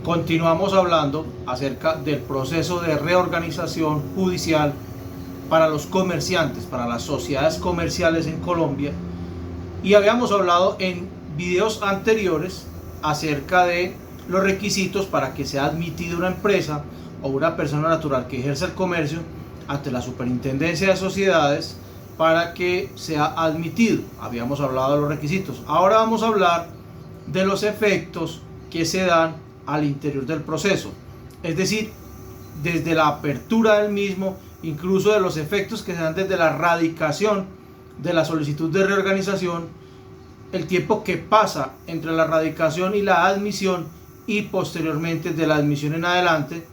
Continuamos hablando acerca del proceso de reorganización judicial para los comerciantes, para las sociedades comerciales en Colombia, y habíamos hablado en videos anteriores acerca de los requisitos para que sea admitida una empresa o una persona natural que ejerza el comercio ante la Superintendencia de Sociedades para que sea admitido. Habíamos hablado de los requisitos. Ahora vamos a hablar de los efectos que se dan al interior del proceso, es decir, desde la apertura del mismo, incluso de los efectos que se dan desde la radicación de la solicitud de reorganización, el tiempo que pasa entre la radicación y la admisión, y posteriormente de la admisión en adelante.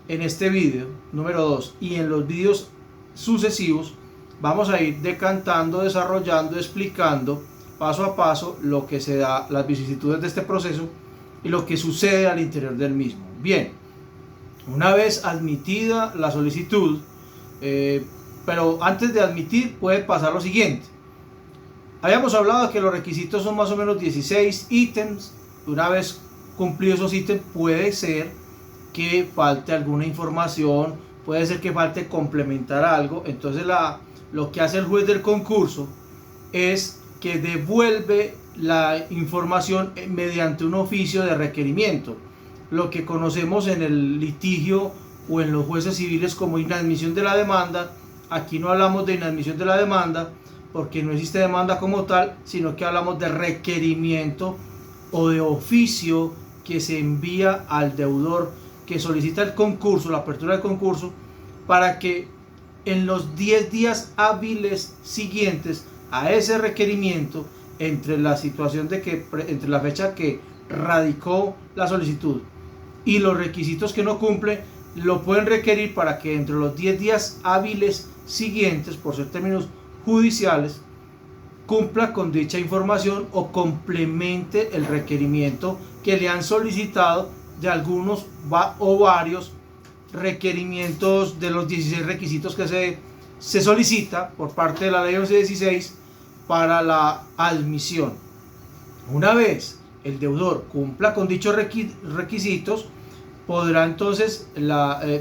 En este video número 2 y en los videos sucesivos vamos a ir decantando, desarrollando, explicando paso a paso lo que se da, las vicisitudes de este proceso y lo que sucede al interior del mismo. Bien, una vez admitida la solicitud, pero antes de admitir puede pasar lo siguiente. Habíamos hablado de que los requisitos son más o menos 16 ítems. Una vez cumplidos esos ítems, puede ser que falte alguna información, puede ser que falte complementar algo. Entonces lo que hace el juez del concurso es que devuelve la información mediante un oficio de requerimiento, lo que conocemos en el litigio o en los jueces civiles como inadmisión de la demanda. Aquí no hablamos de inadmisión de la demanda porque no existe demanda como tal, sino que hablamos de requerimiento o de oficio que se envía al deudor que solicita el concurso, la apertura del concurso, para que en los 10 días hábiles siguientes a ese requerimiento, entre la situación de que entre la fecha que radicó la solicitud y los requisitos que no cumple, lo pueden requerir para que entre los 10 días hábiles siguientes, por ser términos judiciales, cumpla con dicha información o complemente el requerimiento que le han solicitado de algunos o varios requerimientos de los 16 requisitos que se solicita por parte de la ley 1116 para la admisión. Una vez el deudor cumpla con dichos requisitos, podrá entonces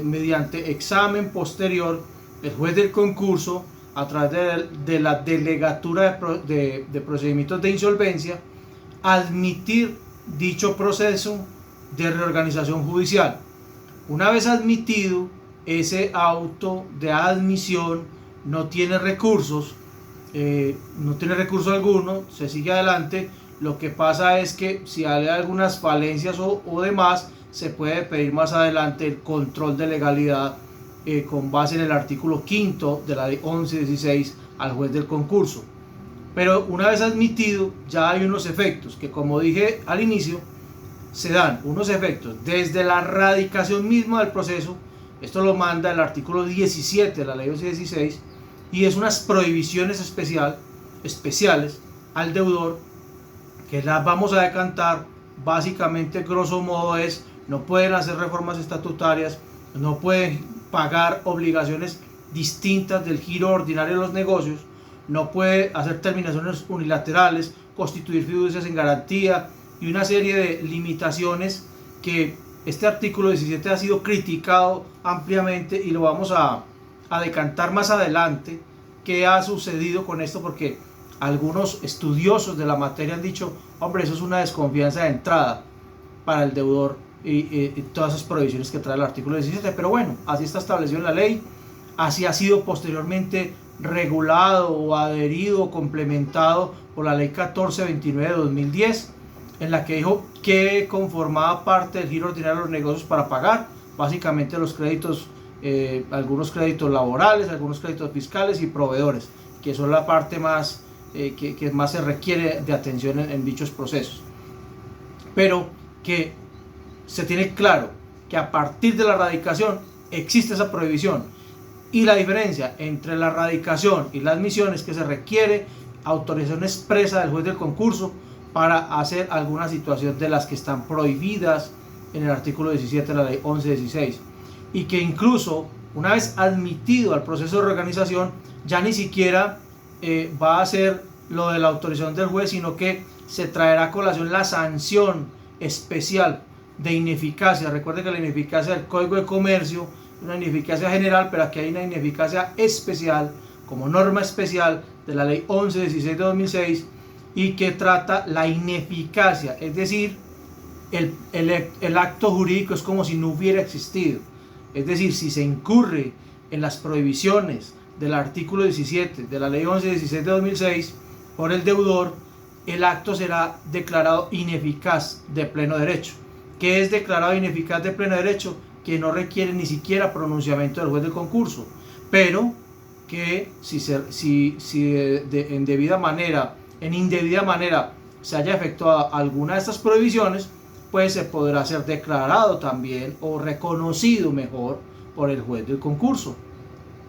mediante examen posterior el juez del concurso, a través de la delegatura de procedimientos de insolvencia, admitir dicho proceso de reorganización judicial. Una vez admitido, ese auto de admisión no tiene recursos, alguno, se sigue adelante. Lo que pasa es que si hay algunas falencias o demás, se puede pedir más adelante el control de legalidad con base en el artículo 5 de la ley 1116 al juez del concurso. Pero una vez admitido, ya hay unos efectos que, como dije al inicio, se dan unos efectos desde la radicación misma del proceso. Esto lo manda el artículo 17 de la ley 1116, y es unas prohibiciones especiales al deudor, que las vamos a decantar. Básicamente, grosso modo, es: no pueden hacer reformas estatutarias, no pueden pagar obligaciones distintas del giro ordinario de los negocios, no puede hacer terminaciones unilaterales, constituir fiducias en garantía y una serie de limitaciones que este artículo 17 ha sido criticado ampliamente, y lo vamos a decantar más adelante qué ha sucedido con esto, porque algunos estudiosos de la materia han dicho: hombre, eso es una desconfianza de entrada para el deudor y todas esas prohibiciones que trae el artículo 17. Pero bueno, así está establecido en la ley, así ha sido posteriormente regulado o adherido o complementado por la ley 1429 de 2010, en la que dijo que conformaba parte del giro ordinario de los negocios para pagar básicamente los créditos, algunos créditos laborales, algunos créditos fiscales y proveedores, que son la parte más que más se requiere de atención en dichos procesos. Pero que se tiene claro que a partir de la radicación existe esa prohibición, y la diferencia entre la radicación y la admisión es que se requiere autorización expresa del juez del concurso para hacer alguna situación de las que están prohibidas en el artículo 17 de la ley 1116, y que incluso una vez admitido al proceso de reorganización, ya ni siquiera va a ser lo de la autorización del juez, sino que se traerá a colación la sanción especial de ineficacia. Recuerde que la ineficacia del Código de Comercio es una ineficacia general, pero aquí hay una ineficacia especial, como norma especial de la Ley 1116 de 2006, y que trata la ineficacia, es decir, el acto jurídico es como si no hubiera existido. Es decir, si se incurre en las prohibiciones del artículo 17 de la Ley 1116 de 2006 por el deudor, el acto será declarado ineficaz de pleno derecho. ¿Qué es declarado ineficaz de pleno derecho? Que no requiere ni siquiera pronunciamiento del juez del concurso, pero que en indebida manera se haya efectuado alguna de estas prohibiciones, pues se podrá ser declarado también o reconocido mejor por el juez del concurso.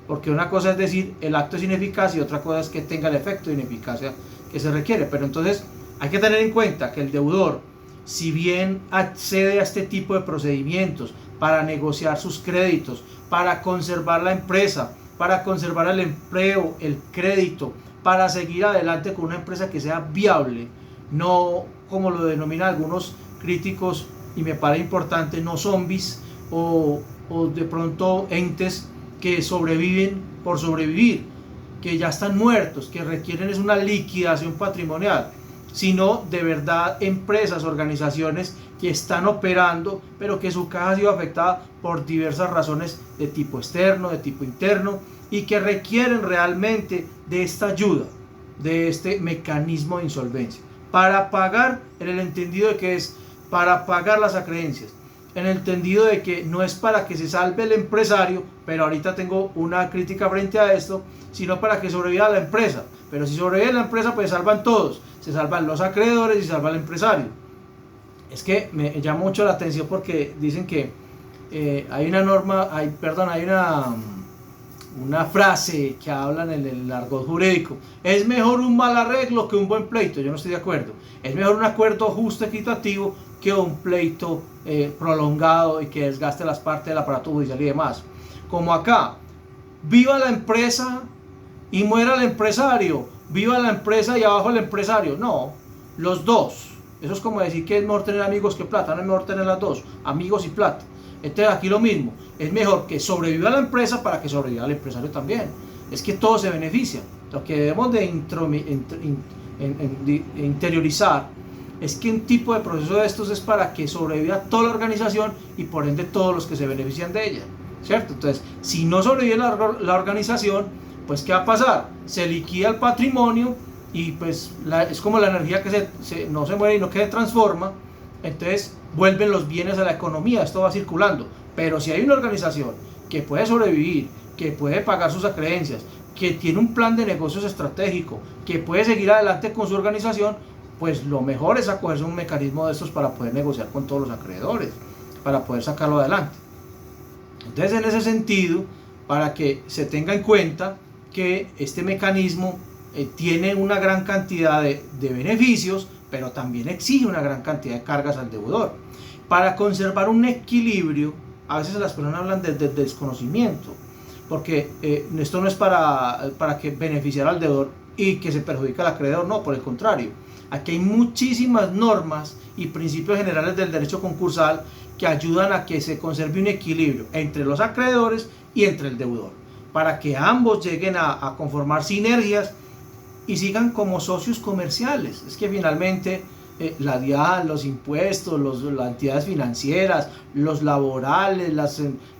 Porque una cosa es decir el acto es ineficaz y otra cosa es que tenga el efecto de ineficacia que se requiere. Pero entonces hay que tener en cuenta que el deudor, si bien accede a este tipo de procedimientos para negociar sus créditos, para conservar la empresa, para conservar el empleo, el crédito, para seguir adelante con una empresa que sea viable, no como lo denominan algunos críticos, y me parece importante, no zombies o de pronto entes que sobreviven por sobrevivir, que ya están muertos, que requieren es una liquidación patrimonial, sino de verdad empresas, organizaciones que están operando, pero que su caja ha sido afectada por diversas razones de tipo externo, de tipo interno, y que requieren realmente de esta ayuda, de este mecanismo de insolvencia, para pagar, en el entendido de que es para pagar las acreencias, en el entendido de que no es para que se salve el empresario, pero ahorita tengo una crítica frente a esto, sino para que sobreviva la empresa. Pero si sobrevive la empresa, pues salvan todos, se salvan los acreedores y se salva el empresario. Es que me llama mucho la atención porque dicen que hay una frase que hablan en el argot jurídico: es mejor un mal arreglo que un buen pleito. Yo no estoy de acuerdo. Es mejor un acuerdo justo, equitativo, que un pleito prolongado y que desgaste las partes del aparato judicial y demás. Como acá, viva la empresa y muera el empresario, viva la empresa y abajo el empresario. No, los dos. Eso es como decir que es mejor tener amigos que plata. No es mejor tener las dos, amigos y plata. Entonces aquí lo mismo, es mejor que sobreviva la empresa para que sobreviva el empresario también. Es que todos se benefician. Lo que debemos de interiorizar es que un tipo de proceso de estos es para que sobreviva toda la organización y por ende todos los que se benefician de ella, ¿cierto? Entonces, si no sobrevive la organización, pues ¿qué va a pasar? Se liquida el patrimonio y pues es como la energía que no se muere y no que se transforma. Entonces vuelven los bienes a la economía, esto va circulando. Pero si hay una organización que puede sobrevivir, que puede pagar sus acreencias, que tiene un plan de negocios estratégico, que puede seguir adelante con su organización, pues lo mejor es acogerse a un mecanismo de estos para poder negociar con todos los acreedores, para poder sacarlo adelante. Entonces, en ese sentido, para que se tenga en cuenta que este mecanismo tiene una gran cantidad de beneficios, pero también exige una gran cantidad de cargas al deudor. Para conservar un equilibrio, a veces las personas hablan desde el desconocimiento, porque esto no es para que beneficiar al deudor y que se perjudique al acreedor, no, por el contrario. Aquí hay muchísimas normas y principios generales del derecho concursal que ayudan a que se conserve un equilibrio entre los acreedores y entre el deudor, para que ambos lleguen a conformar sinergias y sigan como socios comerciales. Es que finalmente la DIAN, los impuestos, las entidades financieras, los laborales,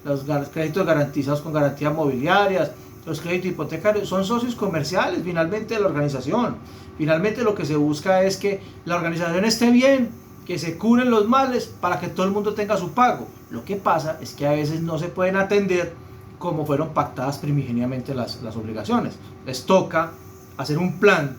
los créditos garantizados con garantías mobiliarias, los créditos hipotecarios, son socios comerciales finalmente de la organización. Finalmente lo que se busca es que la organización esté bien, que se curen los males para que todo el mundo tenga su pago. Lo que pasa es que a veces no se pueden atender como fueron pactadas primigeniamente las obligaciones. Les toca hacer un plan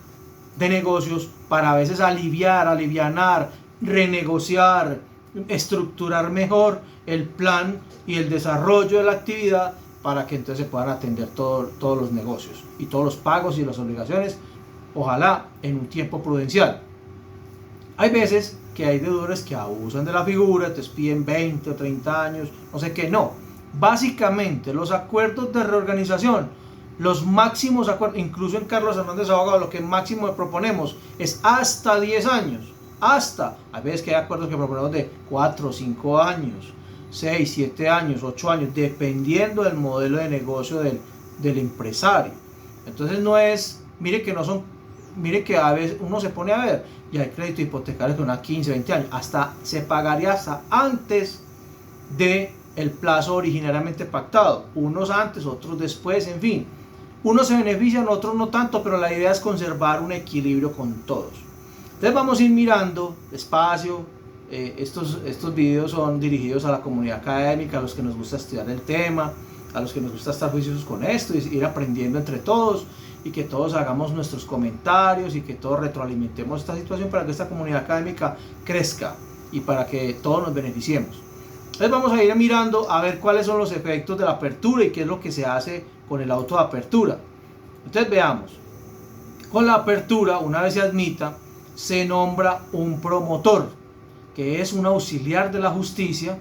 de negocios para a veces alivianar, renegociar, estructurar mejor el plan y el desarrollo de la actividad para que entonces se puedan atender todos los negocios y todos los pagos y las obligaciones, ojalá en un tiempo prudencial. Hay veces que hay deudores que abusan de la figura, te piden 20 o 30 años, no sé qué, no. Básicamente los acuerdos de reorganización, los máximos acuerdos, incluso en Carlos Hernández Abogado, lo que máximo proponemos es hasta 10 años. hasta, a veces que hay acuerdos que proponemos de 4, 5 años, 6, 7 años, 8 años, dependiendo del modelo de negocio del empresario. Entonces no es, mire que a veces uno se pone a ver, y hay crédito hipotecario que una 15, 20 años, hasta se pagaría hasta antes de el plazo originariamente pactado, unos antes, otros después, en fin, unos se benefician, otros no tanto, pero la idea es conservar un equilibrio con todos. Entonces vamos a ir mirando despacio. Estos videos son dirigidos a la comunidad académica, a los que nos gusta estudiar el tema, a los que nos gusta estar juiciosos con esto y ir aprendiendo entre todos, y que todos hagamos nuestros comentarios y que todos retroalimentemos esta situación para que esta comunidad académica crezca y para que todos nos beneficiemos. Entonces vamos a ir mirando a ver cuáles son los efectos de la apertura y qué es lo que se hace con el auto de apertura. Entonces veamos. Con la apertura, una vez se admita, se nombra un promotor, que es un auxiliar de la justicia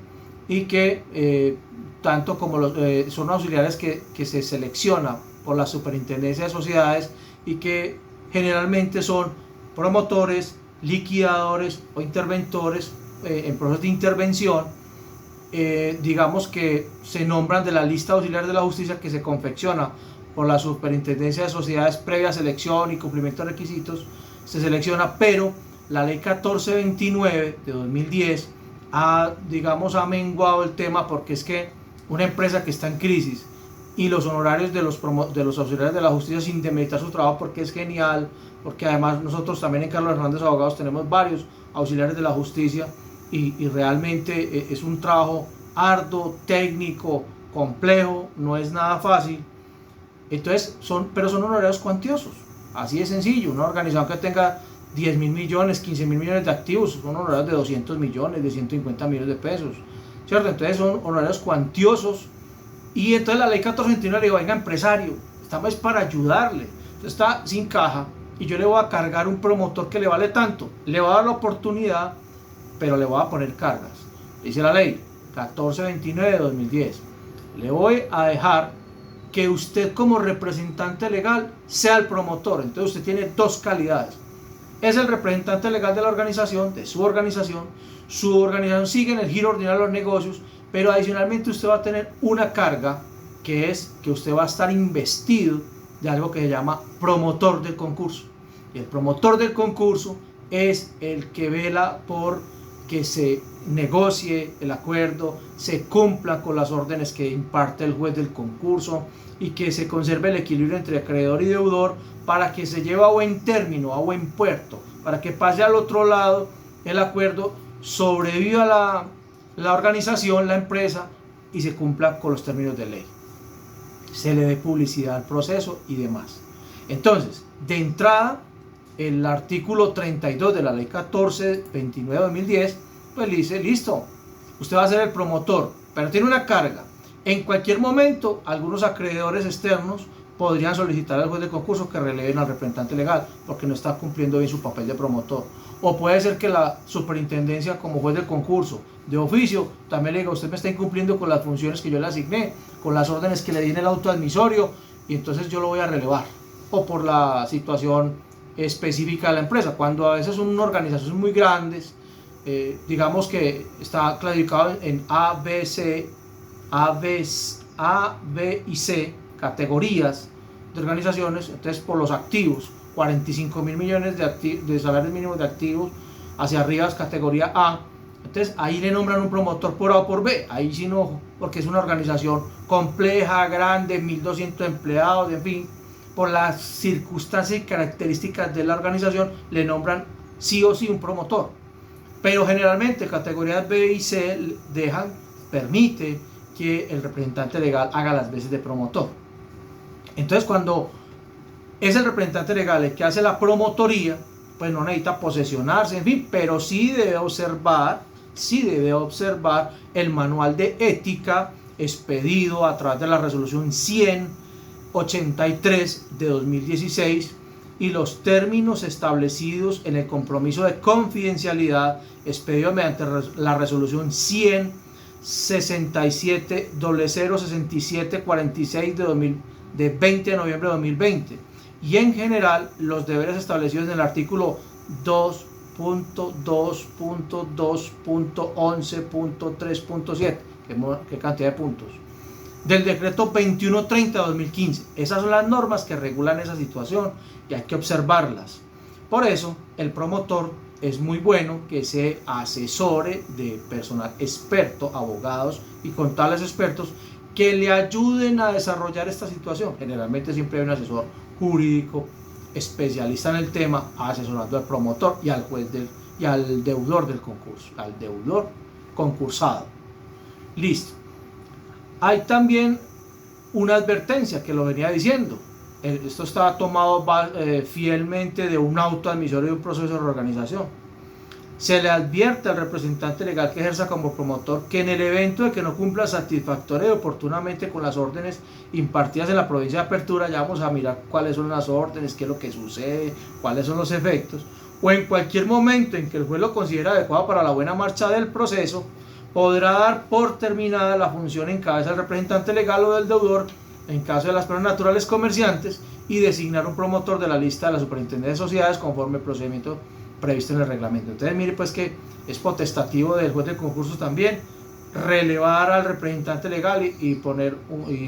y que tanto como son auxiliares que se selecciona por la Superintendencia de Sociedades y que generalmente son promotores, liquidadores o interventores en procesos de intervención. Digamos que se nombran de la lista auxiliar de la justicia que se confecciona por la Superintendencia de Sociedades previa selección y cumplimiento de requisitos. Se selecciona, pero la ley 1429 de 2010 ha menguado el tema, porque es que una empresa que está en crisis y los honorarios de los auxiliares de la justicia sin demeritar su trabajo, porque es genial, porque además nosotros también en Carlos Hernández Abogados tenemos varios auxiliares de la justicia y realmente es un trabajo arduo, técnico, complejo, no es nada fácil. Entonces pero son honorarios cuantiosos, así de sencillo. Una organización que tenga 10 mil millones, 15 mil millones de activos, son honorarios de 200 millones, de 150 millones de pesos, ¿cierto? Entonces son honorarios cuantiosos. Y entonces la ley 1429 le digo, venga, empresario, estamos para ayudarle. Usted está sin caja y yo le voy a cargar un promotor que le vale tanto. Le voy a dar la oportunidad, pero le voy a poner cargas. Dice la ley 1429 de 2010. Le voy a dejar que usted como representante legal sea el promotor. Entonces usted tiene dos calidades. Es el representante legal de la organización, de su organización. Su organización sigue en el giro ordinario de los negocios, pero adicionalmente usted va a tener una carga, que es que usted va a estar investido de algo que se llama promotor del concurso. Y el promotor del concurso es el que vela por que se negocie el acuerdo, se cumpla con las órdenes que imparte el juez del concurso y que se conserve el equilibrio entre acreedor y deudor para que se lleve a buen término, a buen puerto, para que pase al otro lado el acuerdo, sobreviva la organización, la empresa, y se cumpla con los términos de ley. Se le dé publicidad al proceso y demás. Entonces, de entrada, el artículo 32 de la ley 1429 de 2010, pues le dice, listo, usted va a ser el promotor, pero tiene una carga. En cualquier momento, algunos acreedores externos podrían solicitar al juez de concurso que releven al representante legal porque no está cumpliendo bien su papel de promotor. O puede ser que la superintendencia, como juez del concurso, de oficio, también le diga, usted me está incumpliendo con las funciones que yo le asigné, con las órdenes que le di en el auto admisorio, y entonces yo lo voy a relevar. O por la situación específica de la empresa, cuando a veces son unas organizaciones muy grandes, digamos que está clasificado en A, B y C categorías de organizaciones. Entonces, por los activos, 45 mil millones de salarios mínimos de activos hacia arriba es categoría A. Entonces ahí le nombran un promotor por A o por B. Ahí sí no, porque es una organización compleja, grande, 1200 empleados, en fin, por las circunstancias y características de la organización le nombran sí o sí un promotor. Pero generalmente categorías B y C permite que el representante legal haga las veces de promotor. Entonces, cuando es el representante legal el que hace la promotoría, pues no necesita posesionarse, en fin, pero sí debe observar el manual de ética expedido a través de la resolución 10083 de 2016 y los términos establecidos en el compromiso de confidencialidad expedido mediante la resolución 10067006746 de 20 de noviembre de 2020, y en general los deberes establecidos en el artículo 2, 2.2.2.11.3.7, ¿qué cantidad de puntos? Del decreto 2130 de 2015. Esas son las normas que regulan esa situación y hay que observarlas. Por eso, el promotor es muy bueno que se asesore de personal experto, abogados y contables expertos que le ayuden a desarrollar esta situación. Generalmente siempre hay un asesor jurídico especialista en el tema asesorando al promotor y al juez y al deudor del concurso, al deudor concursado. Listo. Hay también una advertencia que lo venía diciendo. Esto estaba tomado fielmente de un auto admisorio de un proceso de reorganización. Se le advierte al representante legal que ejerza como promotor que en el evento de que no cumpla satisfactoria y oportunamente con las órdenes impartidas en la provincia de apertura, ya vamos a mirar cuáles son las órdenes, qué es lo que sucede, cuáles son los efectos, o en cualquier momento en que el juez lo considere adecuado para la buena marcha del proceso, podrá dar por terminada la función en cabeza del representante legal o del deudor en caso de las personas naturales comerciantes y designar un promotor de la lista de la Superintendencia de Sociedades conforme al procedimiento previsto en el reglamento. Entonces mire pues que es potestativo del juez de concursos también relevar al representante legal y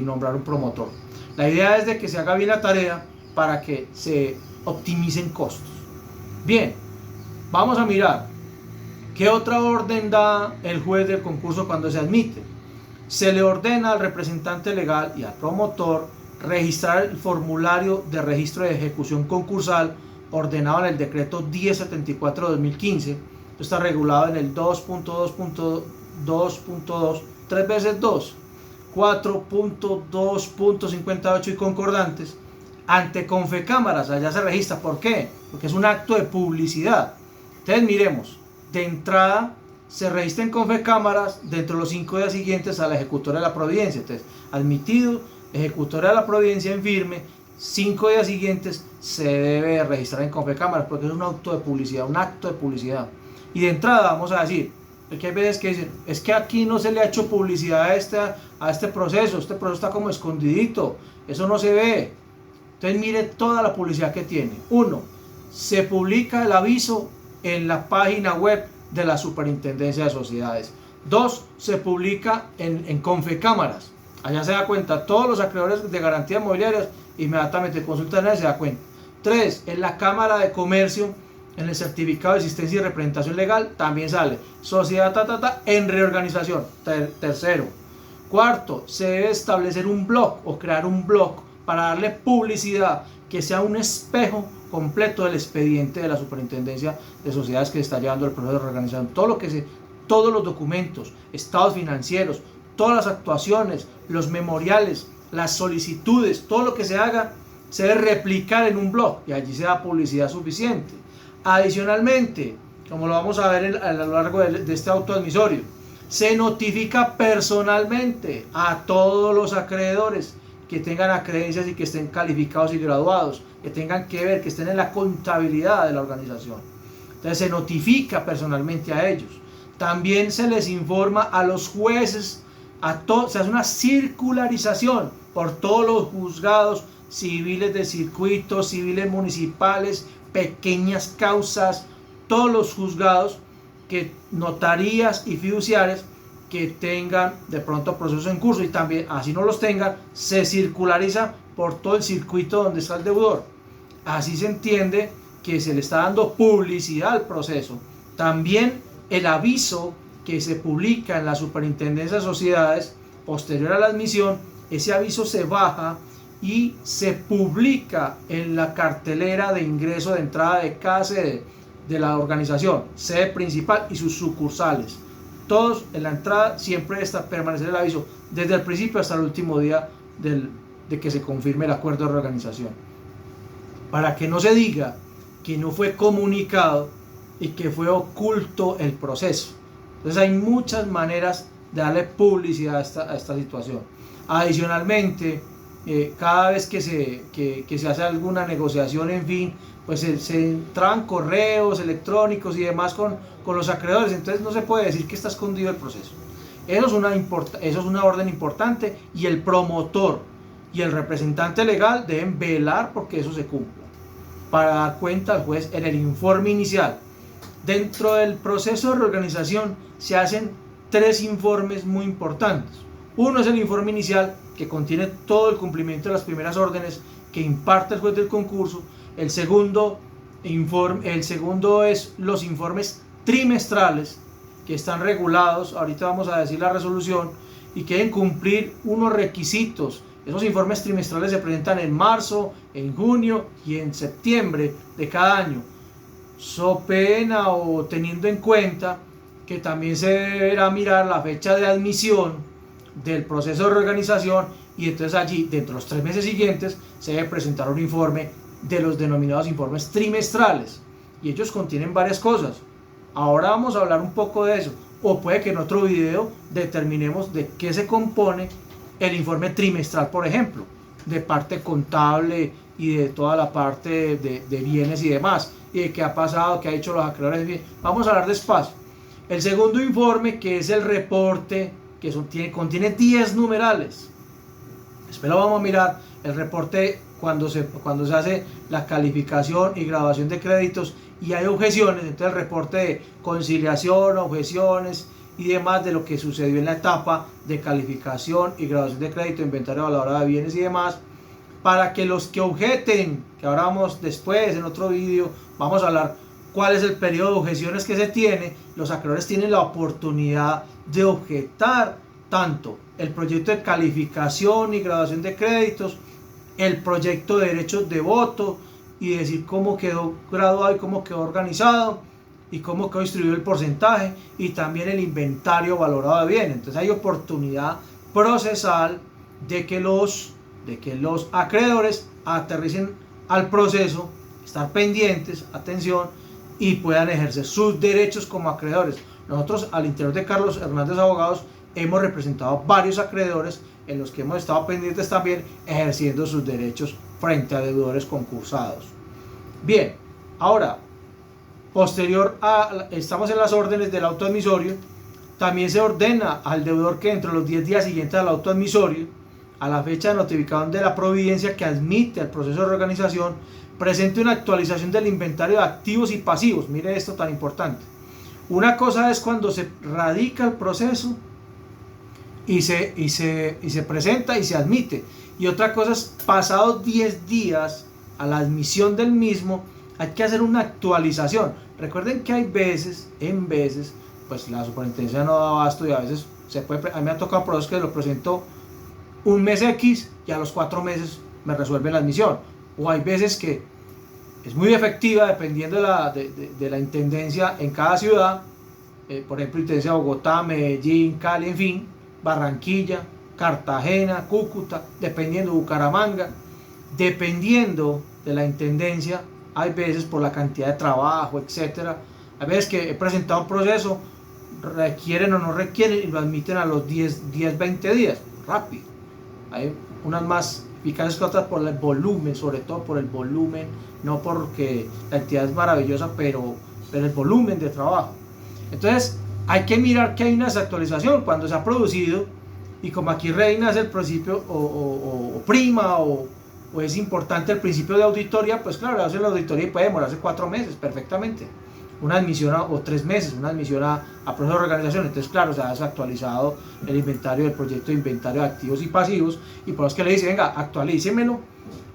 nombrar un promotor. La idea es de que se haga bien la tarea para que se optimicen costos. Bien, vamos a mirar qué otra orden da el juez del concurso cuando se admite. Se le ordena al representante legal y al promotor registrar el formulario de registro de ejecución concursal ordenado en el decreto 1074 de 2015. Esto está regulado en el 2.2.2.2, 3 veces 2, 4.2.58 y concordantes, ante Confecámaras. Allá se registra. ¿Por qué? Porque es un acto de publicidad. Entonces miremos, de entrada se registra en Confecámaras dentro de los 5 días siguientes a la ejecutoria de la providencia. Entonces, admitido, ejecutoria de la providencia en firme, 5 días siguientes se debe registrar en Confecámaras porque es un acto de publicidad, Y de entrada vamos a decir, porque hay veces que dicen, es que aquí no se le ha hecho publicidad a este proceso está como escondidito, eso no se ve. Entonces mire toda la publicidad que tiene. 1. Se publica el aviso en la página web de la Superintendencia de Sociedades. 2. Se publica en Confecámaras. Allá se da cuenta, todos los acreedores de garantías mobiliarias inmediatamente consultan y se da cuenta. 3. En la Cámara de Comercio, en el certificado de existencia y representación legal, también sale sociedad en reorganización. Tercero. 4. Se debe establecer un blog o crear un blog para darle publicidad, que sea un espejo completo del expediente de la Superintendencia de Sociedades que se está llevando el proceso de reorganización. Todos los documentos, estados financieros, todas las actuaciones, los memoriales, las solicitudes, todo lo que se haga se debe replicar en un blog y allí se da publicidad suficiente. Adicionalmente, como lo vamos a ver a lo largo de este auto admisorio, se notifica personalmente a todos los acreedores que tengan acreencias y que estén calificados y graduados, que tengan que ver, que estén en la contabilidad de la organización. Entonces se notifica personalmente a ellos. También se les informa a los jueces, se hace una circularización por todos los juzgados civiles de circuito, civiles municipales, pequeñas causas, todos los juzgados, notarías y fiduciarias que tengan de pronto procesos en curso, y también, así no los tengan, se circulariza por todo el circuito donde está el deudor. Así se entiende que se le está dando publicidad al proceso. También el aviso que se publica en la Superintendencia de Sociedades posterior a la admisión, ese aviso se baja y se publica en la cartelera de ingreso de entrada de cada sede de la organización, sede principal y sus sucursales. Todos en la entrada siempre está permanecer el aviso desde el principio hasta el último día de que se confirme el acuerdo de reorganización, para que no se diga que no fue comunicado y que fue oculto el proceso. Entonces hay muchas maneras de darle publicidad a esta situación. Adicionalmente, cada vez que se hace alguna negociación, en fin, pues se entran correos electrónicos y demás con los acreedores. Entonces no se puede decir que está escondido el proceso. Eso es una orden importante, y el promotor y el representante legal deben velar porque eso se cumpla, para dar cuenta al juez en el informe inicial Dentro del proceso de reorganización se hacen 3 informes muy importantes. Uno es el informe inicial, que contiene todo el cumplimiento de las primeras órdenes que imparte el juez del concurso. El segundo es los informes trimestrales, que están regulados, ahorita vamos a decir la resolución, y que deben cumplir unos requisitos. Esos informes trimestrales se presentan en marzo, en junio y en septiembre de cada año, so pena o teniendo en cuenta que también se deberá mirar la fecha de admisión del proceso de reorganización, y entonces allí dentro de los 3 meses siguientes se debe presentar un informe de los denominados informes trimestrales, y ellos contienen varias cosas. Ahora vamos a hablar un poco de eso, o puede que en otro video determinemos de qué se compone el informe trimestral, por ejemplo, de parte contable y de toda la parte de bienes y demás, y de qué ha pasado, qué ha hecho los acreedores. Vamos a hablar despacio. El segundo informe, que es el reporte, que contiene 10 numerales. Después lo vamos a mirar, el reporte cuando se hace la calificación y graduación de créditos y hay objeciones, entonces el reporte de conciliación, objeciones y demás de lo que sucedió en la etapa de calificación y graduación de crédito, inventario valorado de bienes y demás, para que los que objeten, que ahora vamos después en otro vídeo, vamos a hablar cuál es el periodo de objeciones que se tiene. Los acreedores tienen la oportunidad de objetar tanto el proyecto de calificación y graduación de créditos, el proyecto de derechos de voto y decir cómo quedó graduado y cómo quedó organizado y cómo quedó distribuido el porcentaje, y también el inventario valorado de bienes. Entonces hay oportunidad procesal de que los acreedores aterricen al proceso, estar pendientes, atención, y puedan ejercer sus derechos como acreedores. Nosotros al interior de Carlos Hernández Abogados hemos representado varios acreedores en los que hemos estado pendientes también ejerciendo sus derechos frente a deudores concursados. Bien, ahora, estamos en las órdenes del auto admisorio. También se ordena al deudor que dentro de los 10 días siguientes al auto admisorio, a la fecha de notificación de la providencia que admite al proceso de reorganización, presente una actualización del inventario de activos y pasivos. Mire esto tan importante. Una cosa es cuando se radica el proceso y se presenta y se admite, y otra cosa es pasados 10 días a la admisión del mismo, hay que hacer una actualización. Recuerden que hay veces, pues la superintendencia no da abasto, y a veces a mí me ha tocado procesos que lo presento un mes X y a los 4 meses me resuelve la admisión, o hay veces que es muy efectiva dependiendo de la intendencia en cada ciudad, por ejemplo intendencia de Bogotá, Medellín, Cali, en fin, Barranquilla, Cartagena, Cúcuta, dependiendo, Bucaramanga, dependiendo de la intendencia. Hay veces por la cantidad de trabajo, etcétera, hay veces que he presentado un proceso, requieren o no requieren, y lo admiten a los 10-20 días, rápido. Hay unas más eficaces que otras por el volumen, sobre todo por el volumen, no porque la entidad es maravillosa, pero el volumen de trabajo. Entonces hay que mirar que hay una desactualización cuando se ha producido, y como aquí reina es el principio o prima o es importante el principio de auditoría, pues claro, hacer la auditoría y puede demorarse 4 meses perfectamente, una admisión o 3 meses, una admisión a proceso de organización. Entonces claro, se ha desactualizado el inventario del proyecto de inventario de activos y pasivos, y por eso es que le dice, venga, actualícemelo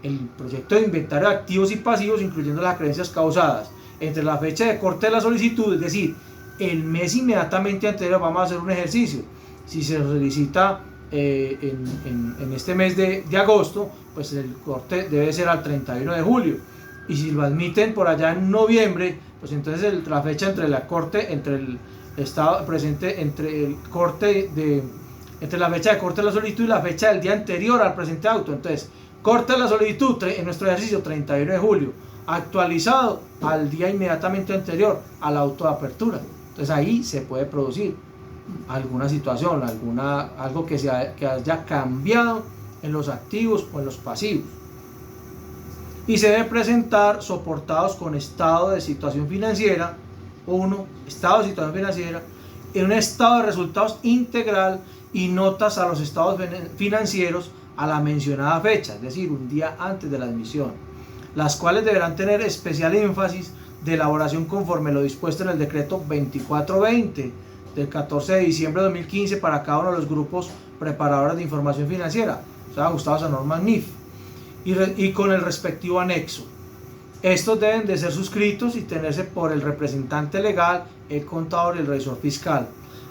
el proyecto de inventario de activos y pasivos, incluyendo las acreencias causadas entre la fecha de corte de la solicitud, es decir, el mes inmediatamente anterior. Vamos a hacer un ejercicio. Si se solicita en este mes de agosto, pues el corte debe ser al 31 de julio, y si lo admiten por allá en noviembre, pues entonces la fecha entre la fecha de corte de la solicitud y la fecha del día anterior al presente auto. Entonces, corte de la solicitud en nuestro ejercicio 31 de julio, actualizado al día inmediatamente anterior al auto de apertura. Entonces ahí se puede producir alguna situación, algo que haya cambiado en los activos o en los pasivos, y se debe presentar soportados con estado de situación financiera, estado de situación financiera, en un estado de resultados integral y notas a los estados financieros a la mencionada fecha, es decir, un día antes de la admisión, las cuales deberán tener especial énfasis de elaboración conforme lo dispuesto en el decreto 2420 del 14 de diciembre de 2015 para cada uno de los grupos preparadores de información financiera, o sea, ajustados a normas NIF, y con el respectivo anexo. Estos deben de ser suscritos y tenerse por el representante legal, el contador y el revisor fiscal.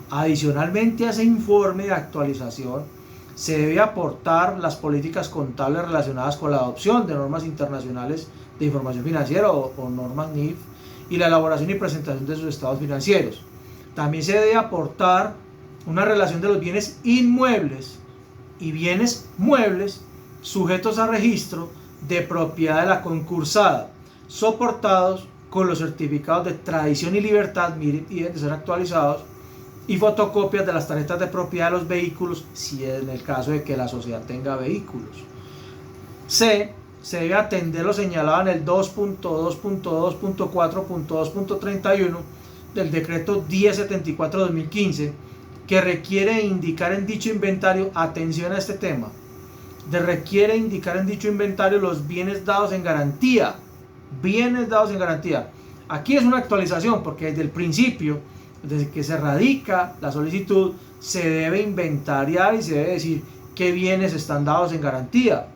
Adicionalmente a ese informe de actualización, se debe aportar las políticas contables relacionadas con la adopción de normas internacionales de información financiera o normas NIF y la elaboración y presentación de sus estados financieros. También se debe aportar una relación de los bienes inmuebles y bienes muebles sujetos a registro de propiedad de la concursada, soportados con los certificados de tradición y libertad, miren, y deben de ser actualizados, y fotocopias de las tarjetas de propiedad de los vehículos, si es en el caso de que la sociedad tenga vehículos. C. Se debe atender lo señalado en el 2.2.2.4.2.31 del decreto 1074-2015, que requiere indicar en dicho inventario, atención a este tema, requiere indicar en dicho inventario los bienes dados en garantía. Bienes dados en garantía. Aquí es una actualización porque desde el principio, desde que se radica la solicitud, se debe inventariar y se debe decir qué bienes están dados en garantía.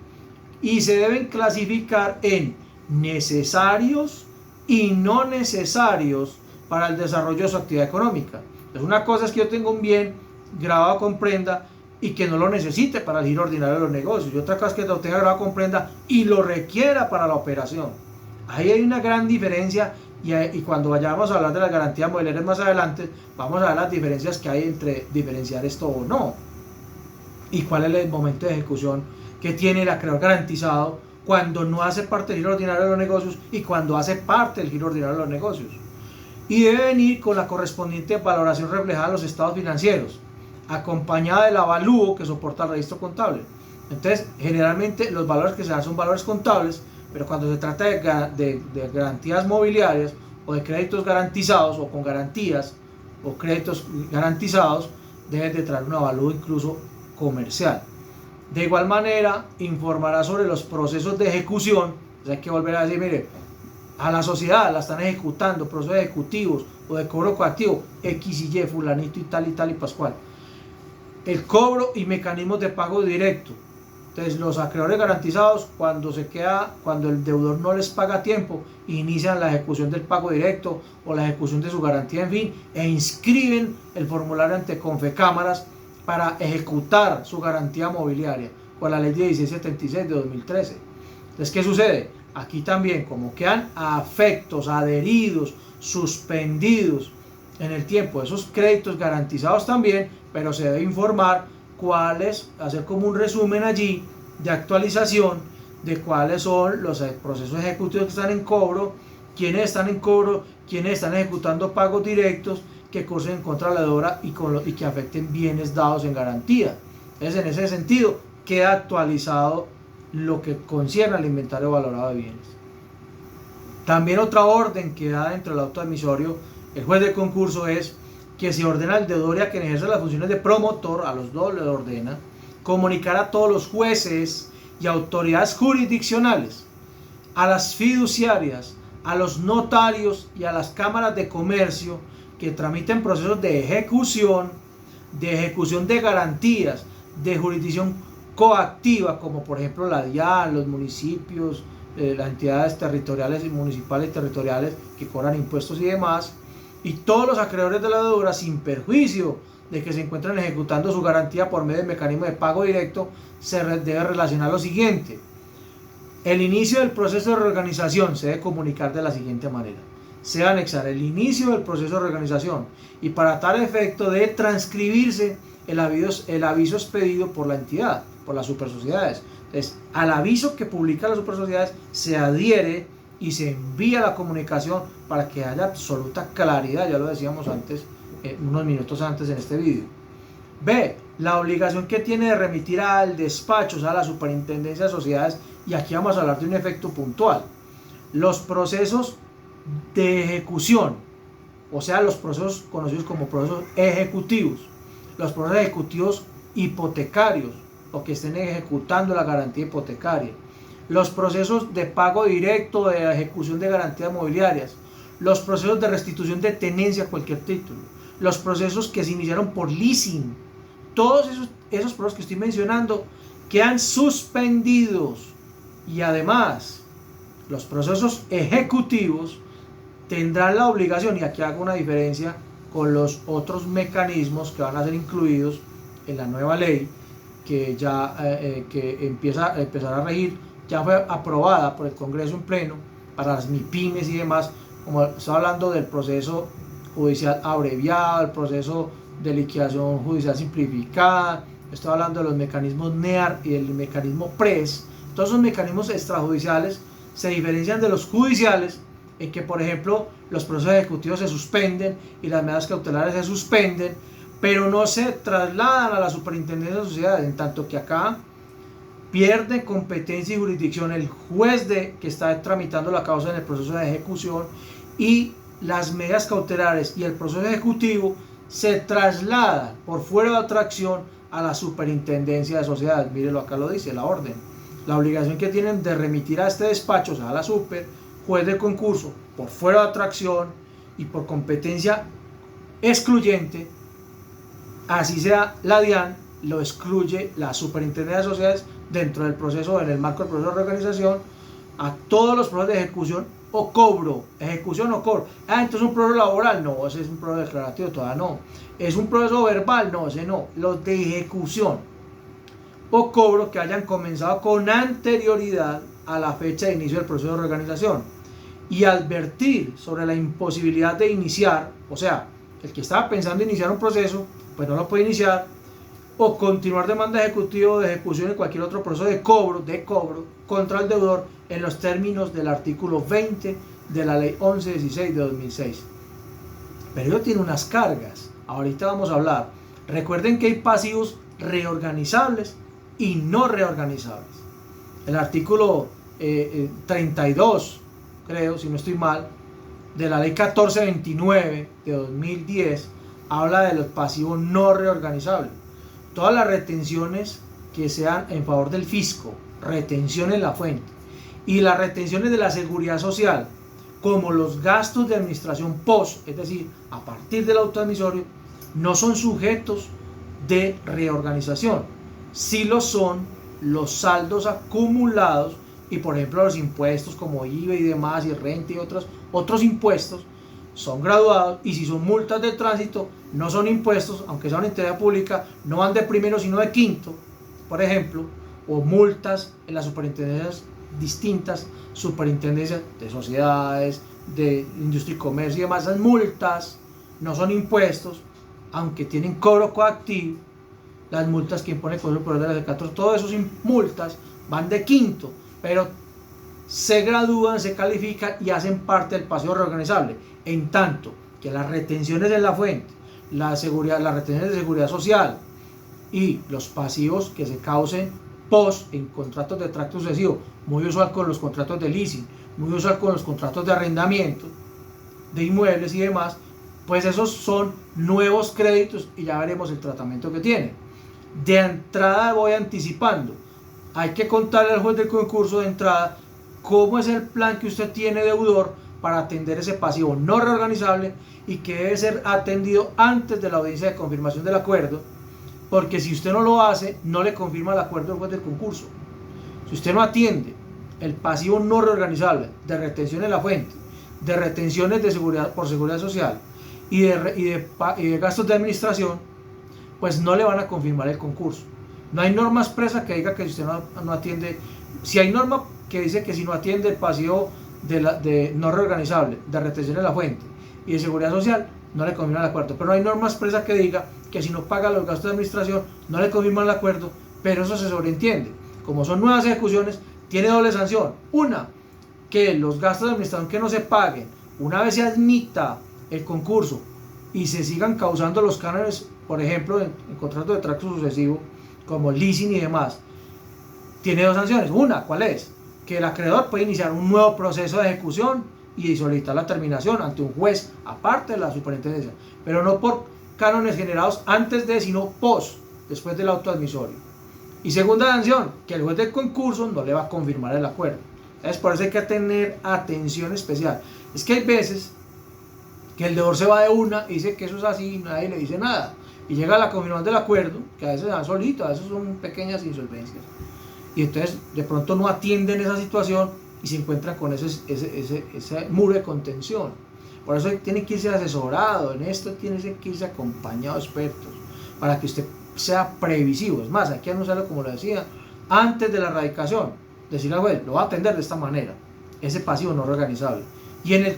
Y se deben clasificar en necesarios y no necesarios para el desarrollo de su actividad económica. Entonces, una cosa es que yo tengo un bien grabado con prenda y que no lo necesite para el giro ordinario de los negocios, y otra cosa es que lo tenga grabado con prenda y lo requiera para la operación. Ahí hay una gran diferencia, y cuando vayamos a hablar de las garantías mobiliarias más adelante, vamos a ver las diferencias que hay entre diferenciar esto o no, y cuál es el momento de ejecución que tiene el acreedor garantizado cuando no hace parte del giro ordinario de los negocios y cuando hace parte del giro ordinario de los negocios. Y debe venir con la correspondiente valoración reflejada en los estados financieros, acompañada del avalúo que soporta el registro contable. Entonces, generalmente los valores que se dan son valores contables, pero cuando se trata de garantías mobiliarias o de créditos garantizados o con garantías o créditos garantizados, deben de traer un avalúo incluso comercial. De igual manera, informará sobre los procesos de ejecución. O sea, hay que volver a decir, mire, a la sociedad la están ejecutando, procesos ejecutivos o de cobro coactivo, X y Y, fulanito y tal y pascual. El cobro y mecanismos de pago directo. Entonces, los acreedores garantizados, cuando el deudor no les paga a tiempo, inician la ejecución del pago directo o la ejecución de su garantía, en fin, e inscriben el formulario ante Confecámaras para ejecutar su garantía mobiliaria por la ley 1676 de 2013. Entonces, ¿qué sucede? Aquí también, como quedan afectos, adheridos, suspendidos en el tiempo esos créditos garantizados también, pero se debe informar cuáles, hacer como un resumen allí de actualización de cuáles son los procesos ejecutivos que están en cobro, quiénes están en cobro, quiénes están ejecutando pagos directos que cursen en contra de la deudora y que afecten bienes dados en garantía. Entonces, en ese sentido, queda actualizado lo que concierne al inventario valorado de bienes. También otra orden que da dentro del auto admisorio el juez de concurso es que se ordena al deudor y a quien ejerce las funciones de promotor, a los dos le ordena, comunicar a todos los jueces y autoridades jurisdiccionales, a las fiduciarias, a los notarios y a las cámaras de comercio que tramiten procesos de ejecución de garantías, de jurisdicción coactiva, como por ejemplo la DIAN, los municipios, las entidades territoriales y municipales territoriales que cobran impuestos y demás, y todos los acreedores de la deuda, sin perjuicio de que se encuentren ejecutando su garantía por medio del mecanismo de pago directo, se debe relacionar lo siguiente. El inicio del proceso de reorganización se debe comunicar de la siguiente manera. Se debe anexar el inicio del proceso de reorganización y para tal efecto debe transcribirse el aviso expedido por la entidad, por las supersociedades. Entonces, al aviso que publica las supersociedades se adhiere y se envía la comunicación para que haya absoluta claridad, ya lo decíamos antes, unos minutos antes en este vídeo. B. La obligación que tiene de remitir al despacho, o sea, a la superintendencia de sociedades, y aquí vamos a hablar de un efecto puntual. Los procesos de ejecución, o sea, los procesos conocidos como procesos ejecutivos, los procesos ejecutivos hipotecarios, o que estén ejecutando la garantía hipotecaria, los procesos de pago directo, de ejecución de garantías mobiliarias, los procesos de restitución de tenencia a cualquier título, los procesos que se iniciaron por leasing, todos esos procesos que estoy mencionando quedan suspendidos. Y además, los procesos ejecutivos tendrán la obligación, y aquí hago una diferencia con los otros mecanismos que van a ser incluidos en la nueva ley, que ya empezará a regir, ya fue aprobada por el Congreso en pleno para las MIPYMES y demás, como estoy hablando del proceso judicial abreviado, el proceso de liquidación judicial simplificada, estoy hablando de los mecanismos NEAR y del mecanismo PRES. Todos esos mecanismos extrajudiciales se diferencian de los judiciales en que, por ejemplo, los procesos ejecutivos se suspenden y las medidas cautelares se suspenden, pero no se trasladan a la superintendencia de sociedades, en tanto que acá pierde competencia y jurisdicción el juez que está tramitando la causa en el proceso de ejecución, y las medidas cautelares y el proceso ejecutivo se trasladan por fuera de atracción a la superintendencia de sociedades. Mírelo, acá lo dice la orden. La obligación que tienen de remitir a este despacho, o sea, a la super, juez de concurso, por fuera de atracción y por competencia excluyente, así sea la DIAN, lo excluye la superintendencia de sociedades dentro del proceso, en el marco del proceso de reorganización, a todos los procesos de ejecución o cobro, ejecución o cobro. Entonces un proceso laboral, no, ese es un proceso declarativo, todavía no. Es un proceso verbal, no, ese no. Los de ejecución o cobro que hayan comenzado con anterioridad a la fecha de inicio del proceso de reorganización, y advertir sobre la imposibilidad de iniciar, o sea, el que estaba pensando iniciar un proceso, pues no lo puede iniciar, o continuar demanda ejecutiva o de ejecución en cualquier otro proceso de cobro contra el deudor en los términos del artículo 20 de la ley 1116 de 2006. Pero ello tiene unas cargas, ahorita vamos a hablar. Recuerden que hay pasivos reorganizables y no reorganizables. El artículo 32, creo, si no estoy mal, de la ley 1429 de 2010 habla de los pasivos no reorganizables. Todas las retenciones que sean en favor del fisco, retención en la fuente, y las retenciones de la seguridad social, como los gastos de administración post, es decir, a partir del auto admisorio, no son sujetos de reorganización. Sí lo son los saldos acumulados y, por ejemplo, los impuestos como IVA y demás, y renta y otros impuestos, son graduados, y si son multas de tránsito, no son impuestos, aunque sea una entidad pública, no van de primero sino de quinto, por ejemplo, o multas en las superintendencias distintas, superintendencias de sociedades, de industria y comercio y demás. Esas multas no son impuestos, aunque tienen cobro coactivo. Las multas que impone el Código Superior de la 14, todas esas multas van de quinto, pero se gradúan, se califican y hacen parte del pasivo reorganizable, en tanto que las retenciones en la fuente, las retenciones de seguridad social y los pasivos que se causen post en contratos de tracto sucesivo, muy usual con los contratos de leasing, muy usual con los contratos de arrendamiento de inmuebles y demás, pues esos son nuevos créditos y ya veremos el tratamiento que tienen. De entrada voy anticipando, hay que contarle al juez del concurso de entrada cómo es el plan que usted tiene deudor para atender ese pasivo no reorganizable, y que debe ser atendido antes de la audiencia de confirmación del acuerdo, porque si usted no lo hace, no le confirma el acuerdo al juez del concurso. Si usted no atiende el pasivo no reorganizable de retención en la fuente, de retenciones de seguridad por seguridad social y de gastos de administración, pues no le van a confirmar el concurso. No hay norma expresa que diga que si usted no atiende, si hay norma que dice que si no atiende el pasivo de no reorganizable, de retención en la fuente y de seguridad social, no le confirman el acuerdo. Pero no hay norma expresa que diga que si no paga los gastos de administración, no le confirman el acuerdo, pero eso se sobreentiende. Como son nuevas ejecuciones, tiene doble sanción. Una, que los gastos de administración que no se paguen, una vez se admita el concurso y se sigan causando los cánones, por ejemplo, en contratos de tracto sucesivo, como leasing y demás, tiene dos sanciones. Una, ¿cuál es? Que el acreedor puede iniciar un nuevo proceso de ejecución y solicitar la terminación ante un juez aparte de la superintendencia, pero no por cánones generados antes de, sino post, después del auto admisorio. Y segunda sanción, que el juez del concurso no le va a confirmar el acuerdo. Es por eso hay que tener atención especial. Es que hay veces que el deudor se va de una y dice que eso es así y nadie le dice nada. Y llega a la confirmación del acuerdo, que a veces dan solito, a veces son pequeñas insolvencias. Y entonces de pronto no atienden esa situación y se encuentran con ese muro de contención. Por eso tiene que irse asesorado, en esto tiene que irse acompañado de expertos, para que usted sea previsivo. Es más, hay que anunciarlo, como lo decía, antes de la radicación, decirle al juez, lo va a atender de esta manera, ese pasivo no reorganizable. Y en el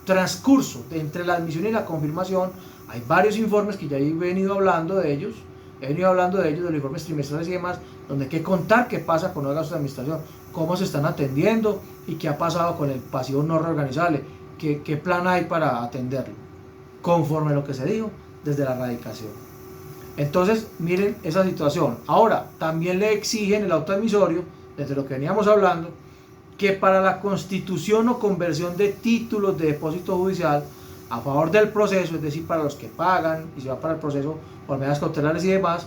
transcurso entre la admisión y la confirmación, hay varios informes que ya he venido hablando de ellos, de los informes trimestrales y demás, donde hay que contar qué pasa con los gastos de administración, cómo se están atendiendo y qué ha pasado con el pasivo no reorganizable, qué plan hay para atenderlo, conforme a lo que se dijo desde la radicación. Entonces, miren esa situación. Ahora, también le exigen el auto admisorio, desde lo que veníamos hablando, que para la constitución o conversión de títulos de depósito judicial a favor del proceso, es decir, para los que pagan y se va para el proceso por medidas cautelares y demás,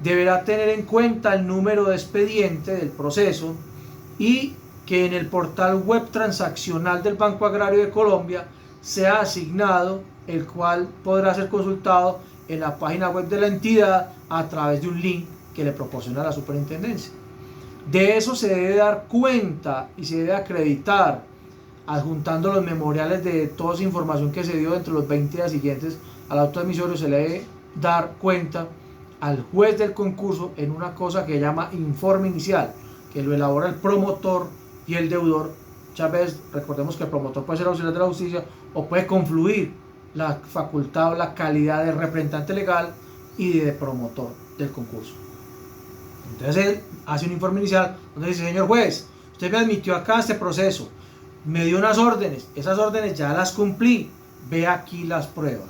deberá tener en cuenta el número de expediente del proceso y que en el portal web transaccional del Banco Agrario de Colombia sea asignado, el cual podrá ser consultado en la página web de la entidad a través de un link que le proporciona la superintendencia. De eso se debe dar cuenta y se debe acreditar, adjuntando los memoriales de toda esa información que se dio entre los 20 días siguientes al auto admisorio. Se le debe dar cuenta al juez del concurso en una cosa que se llama informe inicial, que lo elabora el promotor y el deudor. Muchas veces, recordemos que el promotor puede ser auxiliar de la justicia o puede confluir la facultad o la calidad de representante legal y de promotor del concurso. Entonces él hace un informe inicial donde dice: señor juez, usted me admitió acá este proceso, me dio unas órdenes, esas órdenes ya las cumplí, ve aquí las pruebas,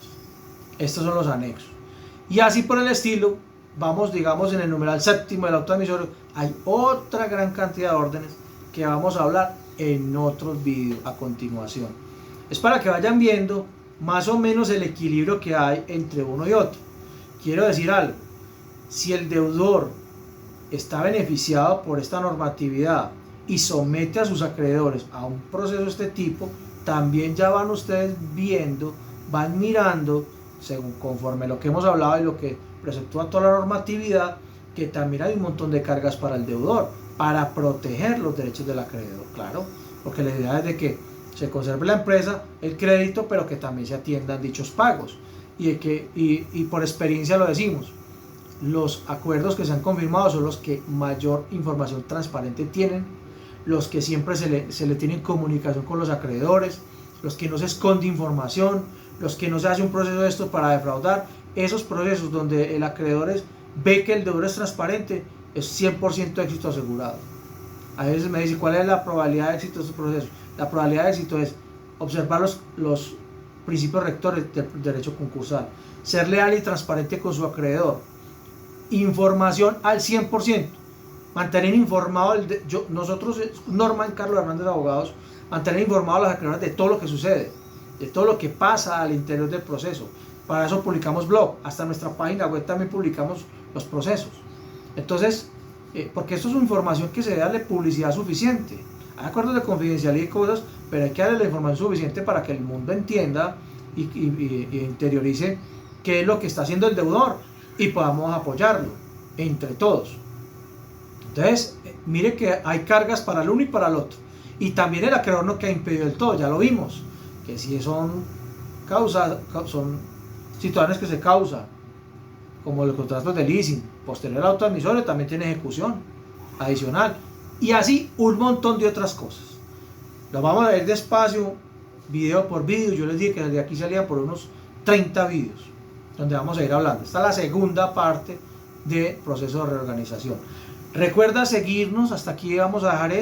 estos son los anexos. Y así por el estilo, vamos, digamos, en el numeral séptimo del auto admisorio, hay otra gran cantidad de órdenes que vamos a hablar en otros vídeos a continuación. Es para que vayan viendo más o menos el equilibrio que hay entre uno y otro. Quiero decir algo: si el deudor está beneficiado por esta normatividad y somete a sus acreedores a un proceso de este tipo, también ya van ustedes viendo, van mirando, según conforme lo que hemos hablado y lo que preceptúa toda la normatividad, que también hay un montón de cargas para el deudor, para proteger los derechos del acreedor, claro, porque la idea es de que se conserve la empresa, el crédito, pero que también se atiendan dichos pagos. Y por experiencia lo decimos, los acuerdos que se han confirmado son los que mayor información transparente tienen, los que siempre se le tiene comunicación con los acreedores, los que no se esconde información, los que no se hace un proceso de esto para defraudar. Esos procesos donde el acreedor ve que el deudor es transparente, es 100% éxito asegurado. A veces me dice: ¿cuál es la probabilidad de éxito de este proceso? La probabilidad de éxito es observar los principios rectores del derecho concursal, ser leal y transparente con su acreedor, información al 100%, mantener informado, nosotros, norma en Carlos Hernández Abogados, mantener informado a los acreedores de todo lo que sucede, de todo lo que pasa al interior del proceso. Para eso publicamos blog, hasta nuestra página web también publicamos los procesos. Entonces, porque esto es una información que se debe darle publicidad suficiente. Hay acuerdos de confidencialidad y cosas, pero hay que darle la información suficiente para que el mundo entienda y interiorice qué es lo que está haciendo el deudor y podamos apoyarlo entre todos. Entonces, mire que hay cargas para el uno y para el otro. Y también el acreedor no queda impedido del todo, ya lo vimos, que si son situaciones que se causan, como los contratos de leasing, posterior al auto admisorio, también tiene ejecución adicional. Y así un montón de otras cosas. Lo vamos a ver despacio, video por video. Yo les dije que desde aquí salían por unos 30 videos, donde vamos a ir hablando. Esta es la segunda parte del proceso de reorganización. Recuerda seguirnos, hasta aquí vamos a dejar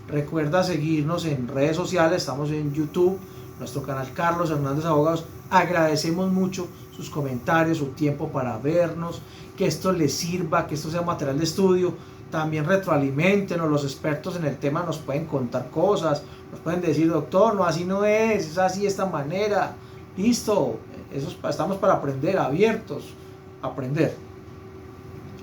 recuerda seguirnos en redes sociales, estamos en YouTube, nuestro canal Carlos Hernández Abogados. Agradecemos mucho sus comentarios, su tiempo para vernos, que esto les sirva, que esto sea material de estudio. También retroalimentenos, los expertos en el tema nos pueden contar cosas, nos pueden decir: doctor, no, así no es así, de esta manera. Listo, estamos para aprender, abiertos a aprender.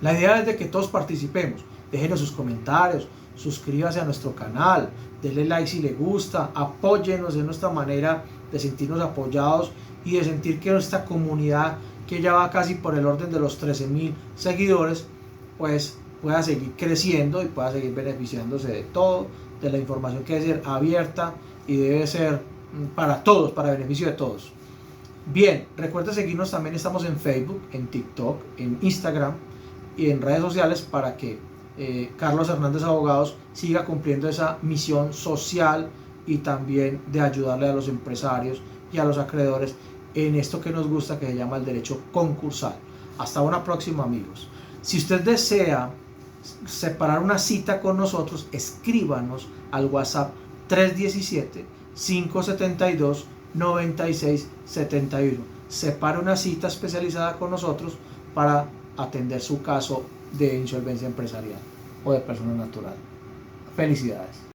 La idea es de que todos participemos. Déjenos sus comentarios, suscríbase a nuestro canal, denle like si le gusta, apóyenos en nuestra manera de sentirnos apoyados y de sentir que esta comunidad, que ya va casi por el orden de los 13.000 seguidores, pues pueda seguir creciendo y pueda seguir beneficiándose de todo, de la información que debe ser abierta y debe ser para todos, para beneficio de todos. Bien, recuerda seguirnos también, estamos en Facebook, en TikTok, en Instagram y en redes sociales para que Carlos Hernández Abogados siga cumpliendo esa misión social y también de ayudarle a los empresarios y a los acreedores en esto que nos gusta, que se llama el derecho concursal. Hasta una próxima, amigos. Si usted desea separar una cita con nosotros, escríbanos al WhatsApp 317-572-9671. Separe una cita especializada con nosotros para atender su caso de insolvencia empresarial o de persona natural. Felicidades.